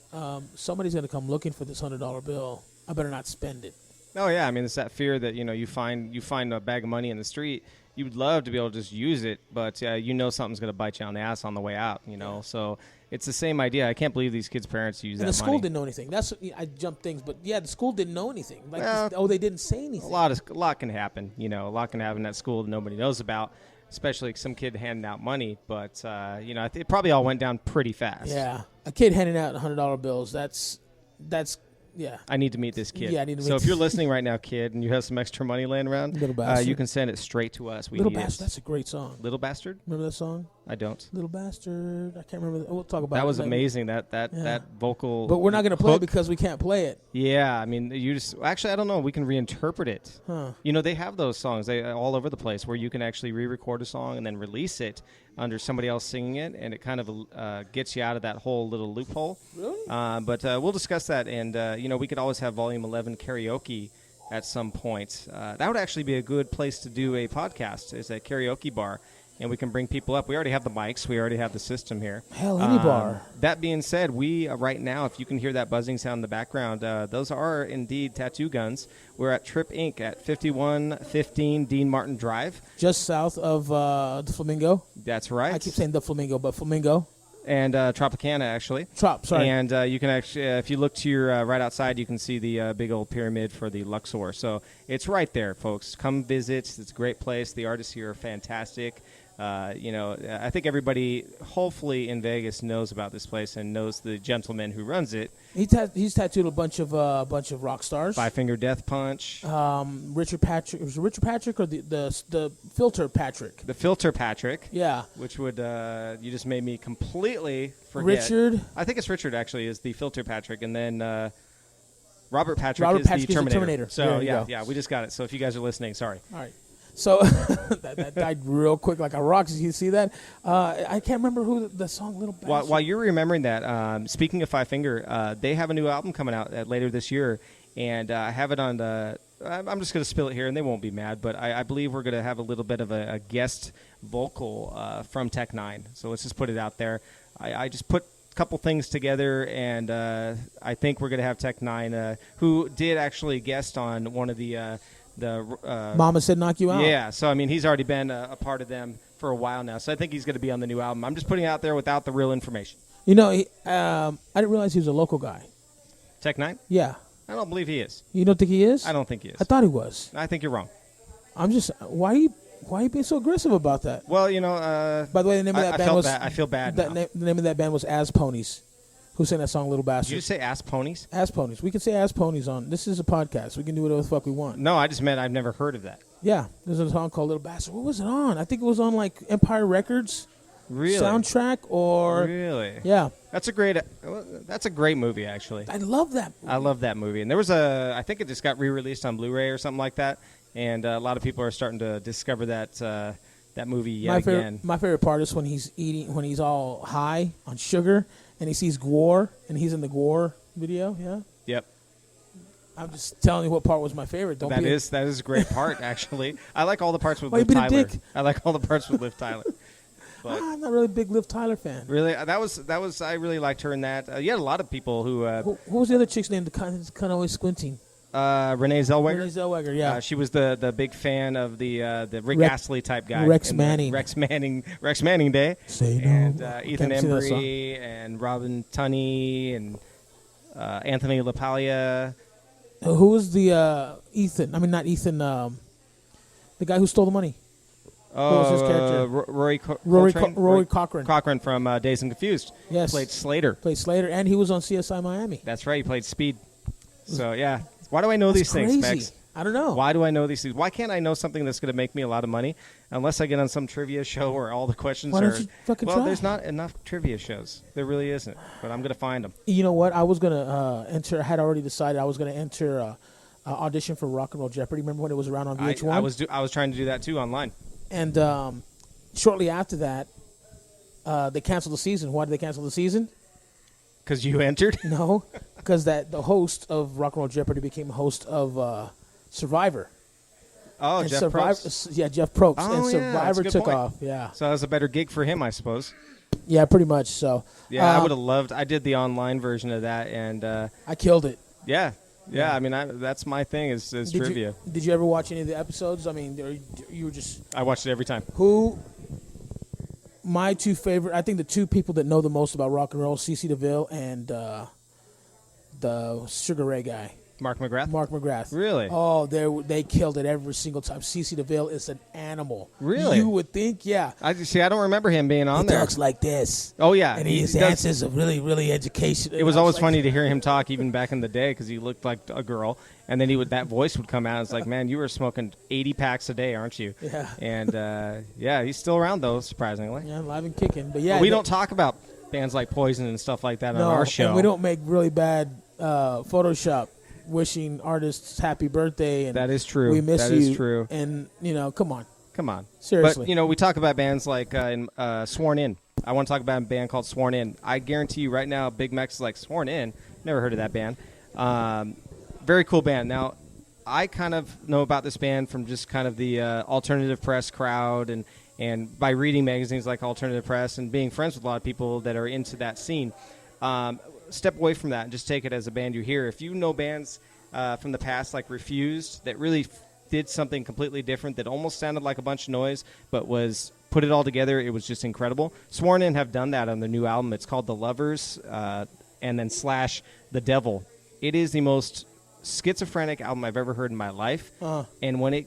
somebody's going to come looking for this $100 bill. I better not spend it. Oh yeah, I mean, it's that fear that you find a bag of money in the street. You would love to be able to just use it, but something's going to bite you on the ass on the way out. So it's the same idea. I can't believe these kids' parents use that money. And the school didn't know anything. I jumped things, but yeah, the school didn't know anything. They didn't say anything. A lot can happen. A lot can happen at school that nobody knows about. Especially some kid handing out money, but it probably all went down pretty fast. Yeah, a kid handing out $100 bills. That's yeah. I need to meet this kid. Yeah, I need to meet. So if you're listening right now, kid, and you have some extra money laying around, Little Bastard. You can send it straight to us. Little Bastard. That's a great song. Little Bastard. Remember that song? I don't. Little Bastard. I can't remember. We'll talk about it. That was amazing. That vocal. But we're not going to play hook. it because we can't play it. Yeah, I mean, actually, I don't know. We can reinterpret it. Huh. They have those songs all over the place where you can actually re-record a song and then release it under somebody else singing it, and it kind of gets you out of that whole little loophole. Really? But we'll discuss that, and we could always have Volume 11 karaoke at some point. That would actually be a good place to do a podcast, is a karaoke bar. And we can bring people up. We already have the mics. We already have the system here. Hell, any bar. That being said, we right now, if you can hear that buzzing sound in the background, those are indeed tattoo guns. We're at Trip Inc. at 5115 Dean Martin Drive. Just south of the Flamingo. That's right. I keep saying the Flamingo, but Flamingo. And Tropicana, actually. Sorry. And you can actually, if you look to your right outside, you can see the big old pyramid for the Luxor. So it's right there, folks. Come visit. It's a great place. The artists here are fantastic. I think everybody, hopefully in Vegas, knows about this place and knows the gentleman who runs it. He's tattooed a bunch of rock stars. Five Finger Death Punch. Richard Patrick. Was it Richard Patrick or the Filter Patrick? The Filter Patrick. Yeah. Which would you just made me completely forget. Richard. I think it's Richard actually is the Filter Patrick, and then Robert Patrick is the Terminator. So yeah, we just got it. So if you guys are listening, sorry. All right. So that died real quick like a rock. Did you see that? I can't remember who the song Little Bastard. While you're remembering that, speaking of Five Finger, they have a new album coming out later this year, and I have it on the. I'm just going to spill it here, and they won't be mad, but I believe we're going to have a little bit of a guest vocal from Tech Nine. So let's just put it out there. I just put a couple things together, and I think we're going to have Tech Nine, who did actually guest on one of the Mama Said Knock You Out. Yeah, so I mean, he's already been a part of them for a while now, so I think he's going to be on the new album. I'm just putting it out there without the real information. I didn't realize he was a local guy. Tech Nine? Yeah. I don't believe he is. You don't think he is? I don't think he is. I thought he was. I think you're wrong. Why are you Why are you being so aggressive about that? Well, by the way, the name of that band was. I feel bad. The name of that band was As Ponies. Who sang that song, Little Bastard? Did you say Ass Ponies? Ass Ponies. We can say Ass Ponies on. This is a podcast. We can do whatever the fuck we want. No, I just meant I've never heard of that. Yeah, there's a song called Little Bastard. What was it on? I think it was on like Empire Records. Really? Soundtrack or really? Yeah. That's a great movie actually. I love that movie. I love that movie. And there was I think it just got re-released on Blu-ray or something like that. And a lot of people are starting to discover that movie yet again. My favorite part is when he's all high on sugar and he sees Gwar and he's in the Gwar video. Yeah. Yep. I'm just telling you what part was my favorite. That is a great part actually. I like all the parts with Liv Tyler. Dick? I like all the parts with Liv Tyler. But I'm not really a big Liv Tyler fan. Really, that was I really liked her in that. You had a lot of people who. What was the other chick's name? The kind of always squinting. Renee Zellweger. Renee Zellweger, yeah. She was the big fan of the Rick Astley type guy. Rex Manning. Rex Manning Day. Say no. And Ethan Embry and Robin Tunney and Anthony LaPaglia. Who was the Ethan? I mean, not Ethan. The guy who stole the money. What was his character? Rory Cochrane. Cochrane from Dazed and Confused. Yes. Played Slater, and he was on CSI Miami. That's right. He played Speed. So, yeah. Why do I know these things, Mex? I don't know. Why do I know these things? Why can't I know something that's going to make me a lot of money unless I get on some trivia show where all the questions Why don't you fucking try? There's not enough trivia shows. There really isn't. But I'm going to find them. You know what? I was going to enter. I had already decided I was going to enter audition for Rock and Roll Jeopardy. Remember when it was around on VH1? I was trying to do that, too, online. And shortly after that, they canceled the season. Why did they cancel the season? Because you entered? No, because the host of Rock and Roll Jeopardy became host of Survivor. Oh, and Jeff Probst? Yeah, Jeff Probst. Oh, and Survivor took point. off. Yeah. So that was a better gig for him, I suppose. Yeah, pretty much. So. Yeah, I would have loved. I did the online version of that, and I killed it. Yeah. I mean, that's my thing is trivia. Did you ever watch any of the episodes? I mean, you were just. I watched it every time. My two favorite, I think the two people that know the most about rock and roll, CeCe DeVille and the Sugar Ray guy. Mark McGrath? Mark McGrath. Really? Oh, they killed it every single time. CeCe DeVille is an animal. Really? You would think, yeah. I don't remember him being on there. He talks like this. Oh, yeah. And his answers are really, really educational. It was always funny to hear him talk even back in the day because he looked like a girl. And then that voice would come out. It's like, man, you were smoking 80 packs a day, aren't you? Yeah. And, he's still around, though, surprisingly. Yeah, live and kicking. But, yeah. We don't talk about bands like Poison and stuff like that on our show. And we don't make really bad Photoshop wishing artists happy birthday. And that is true. We miss you. That is true. And, come on. Come on. Seriously. But, we talk about bands like Sworn In. I want to talk about a band called Sworn In. I guarantee you right now, Big Mex is like, Sworn In? Never heard of that band. Very cool band. Now, I kind of know about this band from just kind of the alternative press crowd and by reading magazines like Alternative Press and being friends with a lot of people that are into that scene. Step away from that and just take it as a band you hear. If you know bands from the past like Refused that really did something completely different that almost sounded like a bunch of noise but was put it all together, it was just incredible. Sworn In have done that on their new album. It's called The Lovers and then / The Devil. It is the most schizophrenic album I've ever heard in my life. And when it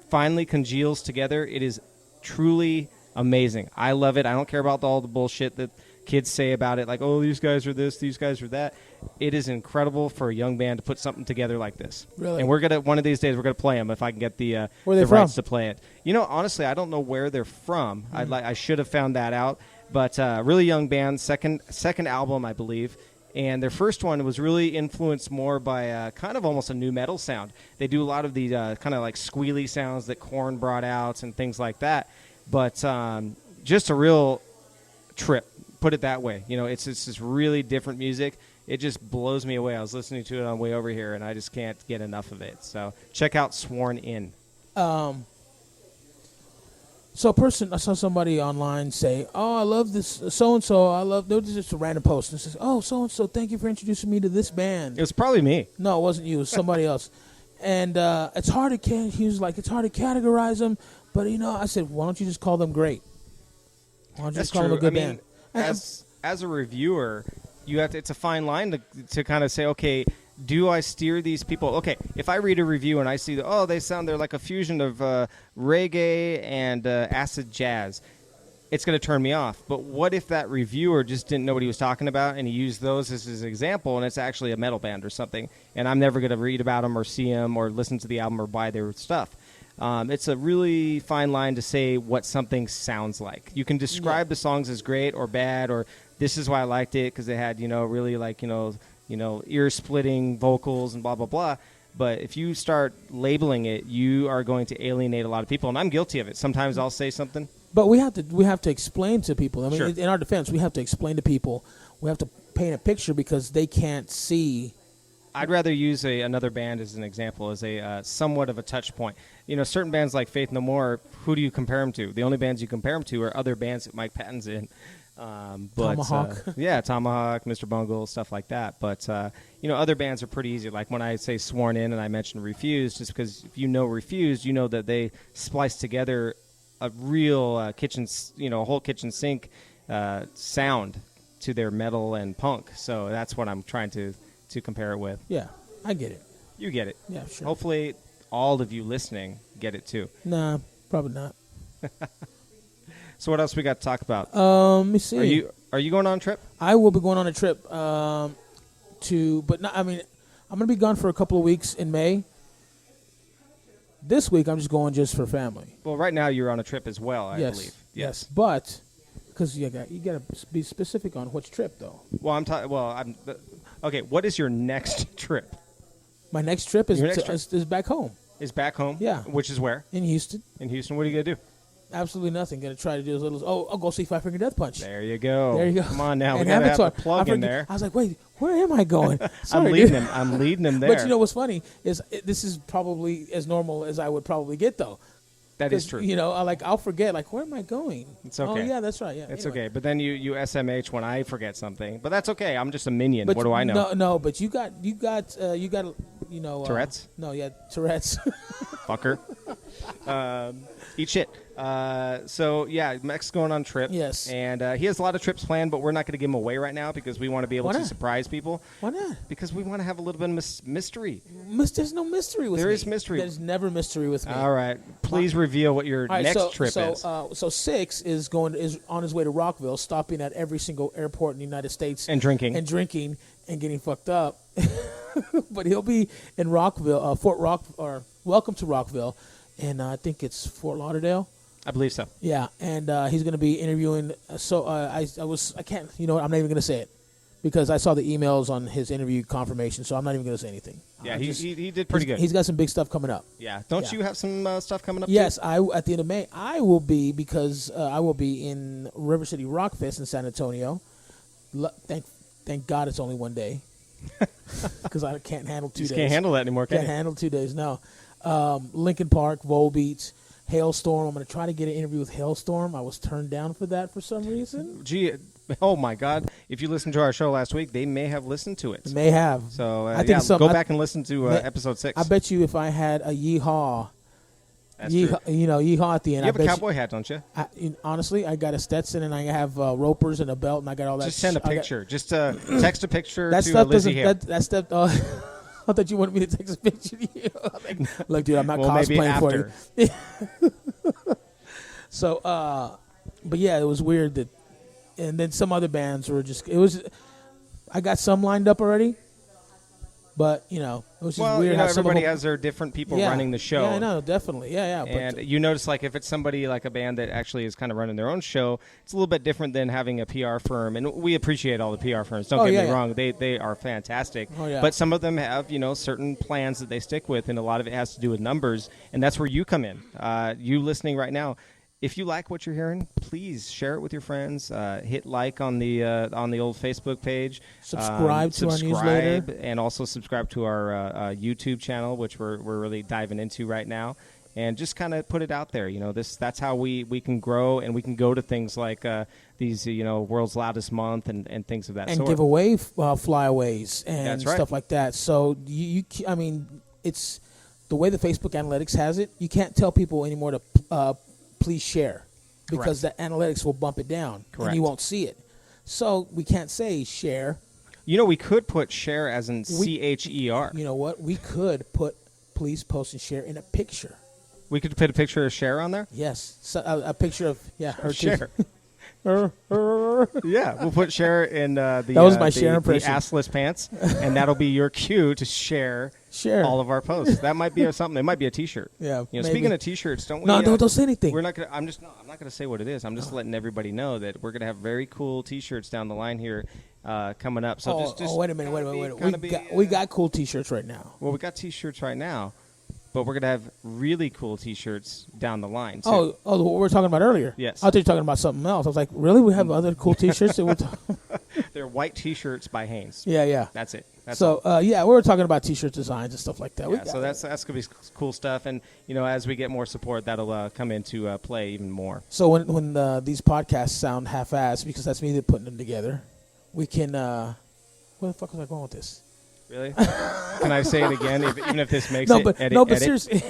finally congeals together, it is truly amazing. I love it. I don't care about all the bullshit that kids say about it, like, oh, these guys are this, these guys are that. It is incredible for a young band to put something together like this. Really? And one of these days, we're gonna play them if I can get the rights to play it. Honestly, I don't know where they're from. I should have found that out. But really young band, second album, I believe. And their first one was really influenced more by kind of almost a new metal sound. They do a lot of the kind of like squealy sounds that Korn brought out and things like that. But just a real trip, put it that way. It's just really different music. It just blows me away. I was listening to it on the way over here, and I just can't get enough of it. So check out Sworn In. So I saw somebody online say, oh, I love this so-and-so. There was just a random post. And it says, oh, so-and-so, thank you for introducing me to this band. It was probably me. No, it wasn't you. It was somebody else. And it's hard to he was like, it's hard to categorize them. But, I said, why don't you just call them great? Why don't you just call them a good band? As a reviewer, it's a fine line to kind of say, okay, do I steer these people? Okay, if I read a review and I see that, they're like a fusion of reggae and acid jazz, it's going to turn me off. But what if that reviewer just didn't know what he was talking about and he used those as his example and it's actually a metal band or something, and I'm never going to read about them or see them or listen to the album or buy their stuff? It's a really fine line to say what something sounds like. You can describe the songs as great or bad, or this is why I liked it because they had, really like, ear-splitting vocals and blah, blah, blah. But if you start labeling it, you are going to alienate a lot of people, and I'm guilty of it. Sometimes I'll say something. But we have to explain to people. I mean, Sure. In our defense, we have to explain to people. We have to paint a picture because they can't see. I'd rather use another band as an example, as a somewhat of a touch point. Certain bands like Faith No More, who do you compare them to? The only bands you compare them to are other bands that Mike Patton's in. Tomahawk. Tomahawk, Mr. Bungle, stuff like that. But, other bands are pretty easy. Like when I say Sworn In and I mention Refused, just because if you know Refused, you know that they splice together a real kitchen, a whole kitchen sink sound to their metal and punk. So that's what I'm trying to compare it with. Yeah, I get it. You get it. Yeah, sure. Hopefully all of you listening get it too. Nah, probably not. So what else we got to talk about? Let me see. Are you going on a trip? I will be going on a trip I'm going to be gone for a couple of weeks in May. This week I'm just going just for family. Well, right now you're on a trip as well, I believe. Yes. But because you got to be specific on which trip though. Well, okay, what is your next trip? My next trip is back home. Is back home? Yeah. Which is where? In Houston. In Houston, what are you going to do? Absolutely nothing. Going to try to do as little. I'll go see Five Finger Death Punch. There you go. There you go. Come on now, we and got to have Avatar. a plug in there. I was like, wait, where am I going? I'm leading him there. But you know what's funny is this is probably as normal as I would probably get though. That is true. I'll forget. Like, where am I going? It's okay. Oh yeah, that's right. Yeah, it's anyway. okay. But then you SMH when I forget something. But that's okay. I'm just a minion. What do I know? No. But you got Tourette's? No, yeah, Tourette's. Fucker. Eat shit. So yeah, Mex going on trip. Yes. And he has a lot of trips planned, but we're not going to give them away right now because we want to be able Why to not? surprise people. Why not? Because we want to have a little bit of mystery. There's no mystery with me. There is mystery. There's never mystery with me. All right. Please reveal what your next trip is. So Six is on his way to Rockville, stopping at every single airport in the United States And drinking and getting fucked up. But he'll be in Rockville, Welcome to Rockville, and I think it's Fort Lauderdale. I believe so. Yeah, and he's going to be interviewing. I can't. You know what? I'm not even going to say it because I saw the emails on his interview confirmation. So I'm not even going to say anything. Yeah, he did pretty good. He's got some big stuff coming up. Yeah, don't you have some stuff coming up? Yes, too? At the end of May I will be in River City Rock Fest in San Antonio. Thank God it's only one day because I can't handle 2 days. Can't handle that anymore. Can't handle 2 days. No. Lincoln Park, Volbeat, Hailstorm. I'm going to try to get an interview with Hailstorm. I was turned down for that for some reason. Gee, oh my God! If you listened to our show last week, they may have listened to it. They may have. So I think go back and listen to episode 6. I bet you if I had a yeehaw, yeehaw at the end. You have a cowboy hat, don't you? Honestly, I got a Stetson and I have ropers and a belt and I got all that. Just send a picture. Just text a picture that to stuff Lizzie here. That stuff. I thought you wanted me to text a picture to you. Look, dude, I'm not cosplaying for you. So, but yeah, it was weird that, and then some other bands were just. I got some lined up already, but it was just weird. How everybody has their different people running the show. Yeah, I know, definitely, yeah. And you notice, like, if it's somebody like a band that actually is kind of running their own show, it's a little bit different than having a PR firm. And we appreciate all the PR firms. Don't get me wrong; they are fantastic. Oh, yeah. But some of them have certain plans that they stick with, and a lot of it has to do with numbers. And that's where you come in. You listening right now. If you like what you're hearing, please share it with your friends. Hit like on the old Facebook page. Subscribe to our newsletter, and also subscribe to our YouTube channel, which we're really diving into right now. And just kind of put it out there. That's how we can grow, and we can go to things like these World's Loudest Month and things of that sort. And give away flyaways and right. stuff like that. So it's the way the Facebook analytics has it. You can't tell people anymore to please share because the analytics will bump it down and you won't see it. So we can't say share. We could put share as in CHER. You know what? We could put please post and share in a picture. We could put a picture of Cher on there? Yes. So, a picture of, her Cher. Yeah, we'll put Cher in the that was my Cher impression. The assless pants, and that'll be your cue to share all of our posts. That might be something. It might be a T-shirt. Yeah. Speaking of T-shirts, don't we? No, don't say anything. We're not gonna. I'm not gonna say what it is. I'm just letting everybody know that we're gonna have very cool T-shirts down the line here coming up. So just wait a minute. We got cool T-shirts right now. Well, we got T-shirts right now. But we're going to have really cool T-shirts down the line, too. Oh, what we were talking about earlier? Yes. I thought you were talking about something else. I was like, really? We have other cool T-shirts? They're white T-shirts by Hanes. Yeah. That's it. We were talking about T-shirt designs and stuff like that. Yeah, so that's going to be cool stuff. And, as we get more support, that'll come into play even more. So when these podcasts sound half-assed, because that's me that putting them together, we can where the fuck was I going with this? Really? Can I say it again? Even if this makes but edit? Seriously,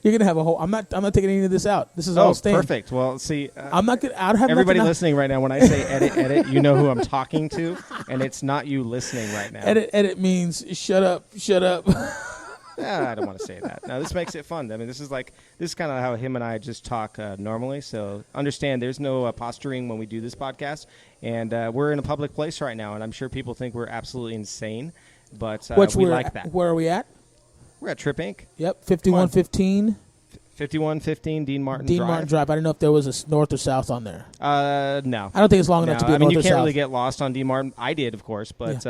you're gonna have a whole. I'm not taking any of this out. This is all staying. Perfect. Well, see, I'm not gonna. I don't have everybody listening right now. When I say edit, you know who I'm talking to, and it's not you listening right now. Edit means shut up. I don't want to say that. No, this makes it fun. I mean, this is kind of how him and I just talk normally. So understand, there's no posturing when we do this podcast, and we're in a public place right now, and I'm sure people think we're absolutely insane, but we like that. Where are we at? We're at Trip Inc. Yep, 5115. 5115 Dean Martin Drive. I didn't know if there was a north or south on there. No. I don't think it's long enough to be a north or south. You can't really get lost on Dean Martin. I did, of course, but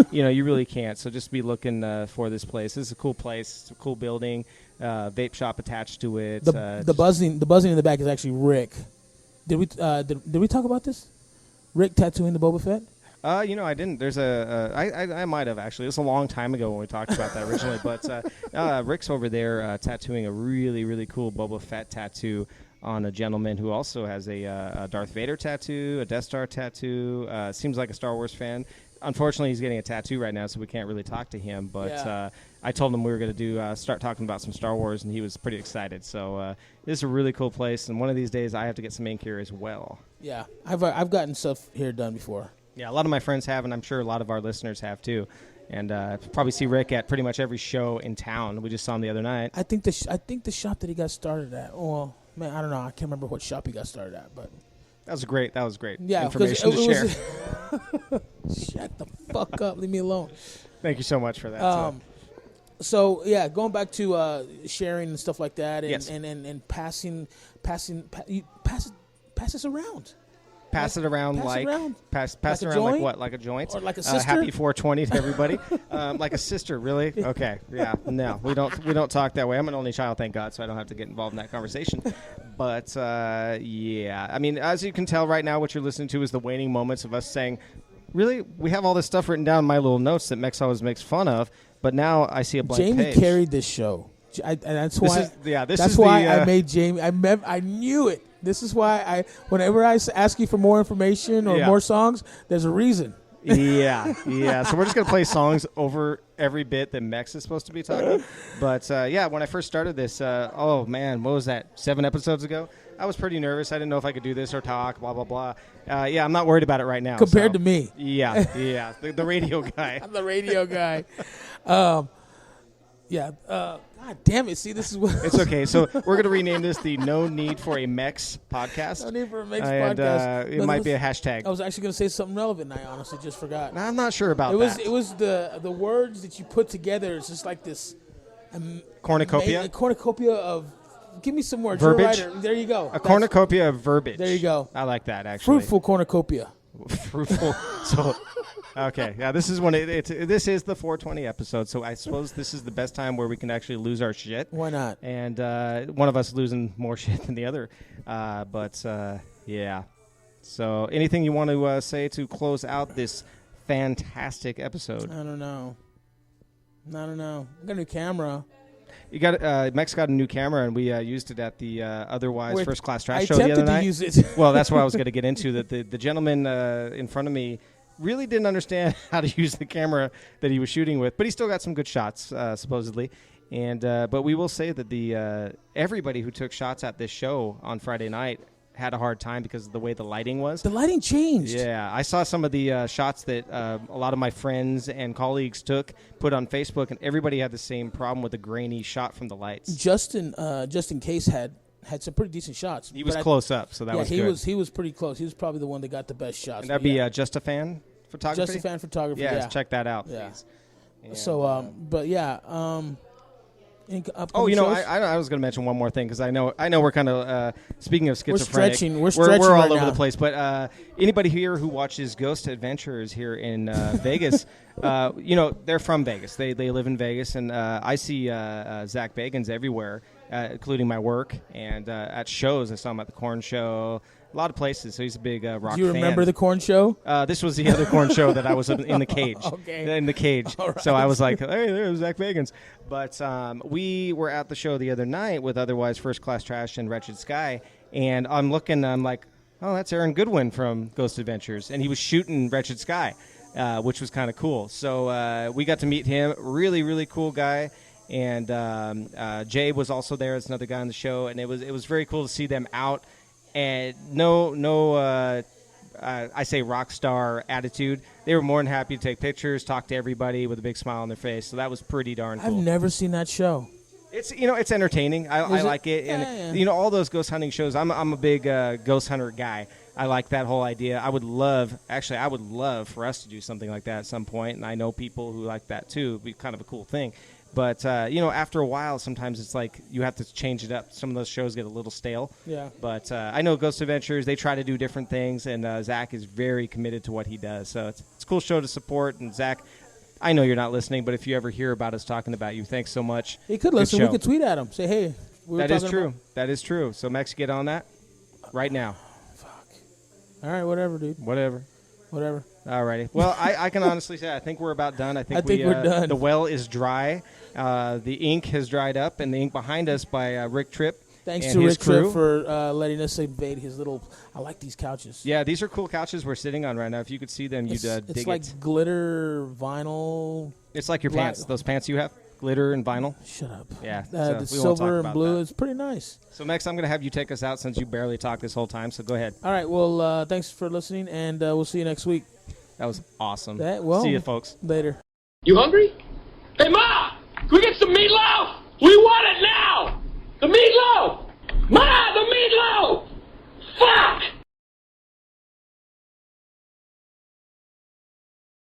you really can't. So just be looking for this place. This is a cool place. It's a cool building. Vape shop attached to it. The buzzing in the back is actually Rick. Did we talk about this? Rick tattooing the Boba Fett? I didn't. There's I might have actually. It was a long time ago when we talked about that originally. But Rick's over there tattooing a really, really cool Boba Fett tattoo on a gentleman who also has a Darth Vader tattoo, a Death Star tattoo. Seems like a Star Wars fan. Unfortunately, he's getting a tattoo right now, so we can't really talk to him. But I told him we were going to start talking about some Star Wars, and he was pretty excited. So this is a really cool place, and one of these days I have to get some ink here as well. Yeah, I've gotten stuff here done before. Yeah, a lot of my friends have, and I'm sure a lot of our listeners have too. And probably see Rick at pretty much every show in town. We just saw him the other night. I think the shop that he got started at. Well, man, I don't know. I can't remember what shop he got started at, but that was great. Yeah, information to share. Shut the fuck up. Leave me alone. Thank you so much for that. So yeah, going back to sharing and stuff like that, and yes. and pass this around. Pass it around like what? Like a joint? Or like a sister? Happy 420 to everybody. Like a sister, really? Okay, yeah. No, we don't talk that way. I'm an only child, thank God, so I don't have to get involved in that conversation. But yeah, I mean, as you can tell right now, what you're listening to is the waning moments of us saying, really, we have all this stuff written down in my little notes that Mex always makes fun of, but now I see a blank Jamie page. Carried this show. That's why. I made Jamie. I knew it. This is why whenever I ask you for more information or more songs, there's a reason. Yeah. So we're just gonna play songs over every bit that Mex is supposed to be talking. But when I first started this, oh man, what was that? 7 episodes ago? I was pretty nervous. I didn't know if I could do this or talk. Blah blah blah. I'm not worried about it right now. Compared to me. Yeah. The radio guy. I'm the radio guy. God damn it! See, this is what it's okay. So we're gonna rename this the No Need for a Mex podcast. No Need for a Mex podcast. It might be a hashtag. I was actually gonna say something relevant, and I honestly just forgot. I'm not sure about that. It was the words that you put together. It's just like this cornucopia. A cornucopia of. Give me some more verbiage. There you go. A cornucopia of verbiage. There you go. I like that actually. Fruitful cornucopia. Fruitful. So. Okay, yeah, this is when this is the 420 episode, so I suppose this is the best time where we can actually lose our shit. Why not? And one of us losing more shit than the other, yeah. So anything you want to say to close out this fantastic episode? I don't know. I got a new camera. You got Mex got a new camera, and we used it at the otherwise First Class Trash show the other night. I attempted to use it. Well, that's what I was going to get into. That the gentleman in front of me really didn't understand how to use the camera that he was shooting with, but he still got some good shots, supposedly. And but we will say that the everybody who took shots at this show on Friday night had a hard time because of the way the lighting was. The lighting changed. Yeah, I saw some of the shots that a lot of my friends and colleagues put on Facebook, and everybody had the same problem with the grainy shot from the lights. Justin Case had some pretty decent shots. He was close up, so that was good. He was pretty close. He was probably the one that got the best shots. And that'd be Just a Fan Photography? Just a Fan Photography, yeah. Check that out, yeah. please. And, so, but yeah. Oh, I was going to mention one more thing because I know we're kind of speaking of schizophrenic. We're stretching. We're all right over now. the place. But anybody here who watches Ghost Adventures here in Vegas, they're from Vegas. They live in Vegas, and I see Zach Bagans everywhere, including my work and at shows. I saw him at the Corn Show. A lot of places, so he's a big rock fan. Do you remember the Corn Show? This was the other Corn Show that I was in the cage. Okay. In the cage. Right. So I was like, hey, there's Zach Bagans. But we were at the show the other night with Otherwise First Class Trash and Wretched Sky, and I'm like, oh, that's Aaron Goodwin from Ghost Adventures, and he was shooting Wretched Sky, which was kind of cool. So we got to meet him. Really, really cool guy. And Jay was also there as another guy on the show, and it was very cool to see them out. And I say rock star attitude. They were more than happy to take pictures, talk to everybody with a big smile on their face. So that was pretty darn cool. I've never seen that show. It's it's entertaining. I like it, and all those ghost hunting shows. I'm a big ghost hunter guy. I like that whole idea. I would love for us to do something like that at some point, and I know people who like that too. It'd be kind of a cool thing. But, after a while, sometimes it's like you have to change it up. Some of those shows get a little stale. Yeah. But I know Ghost Adventures, they try to do different things, and Zach is very committed to what he does. So it's a cool show to support. And, Zach, I know you're not listening, but if you ever hear about us talking about you, thanks so much. He could listen. We could tweet at him. Say, hey. That is true. That is true. So, Mex, get on that right now. Fuck. All right, whatever, dude. Whatever. Alrighty. Well, I can honestly say I think we're about done. I think we're done. The well is dry. The ink has dried up, and the ink behind us by Rick Tripp. Thanks to Rick Tripp for letting us invade his little. I like these couches. Yeah, these are cool couches we're sitting on right now. If you could see them, you'd dig it. It's like glitter vinyl. It's like your pants. Those pants you have, glitter and vinyl. Shut up. Yeah. The silver and blue is pretty nice. So next, I'm going to have you take us out since you barely talked this whole time. So go ahead. All right. Well, thanks for listening, and we'll see you next week. That was awesome. See you, folks. Later. You hungry? Hey, Ma! Can we get some meatloaf? We want it now!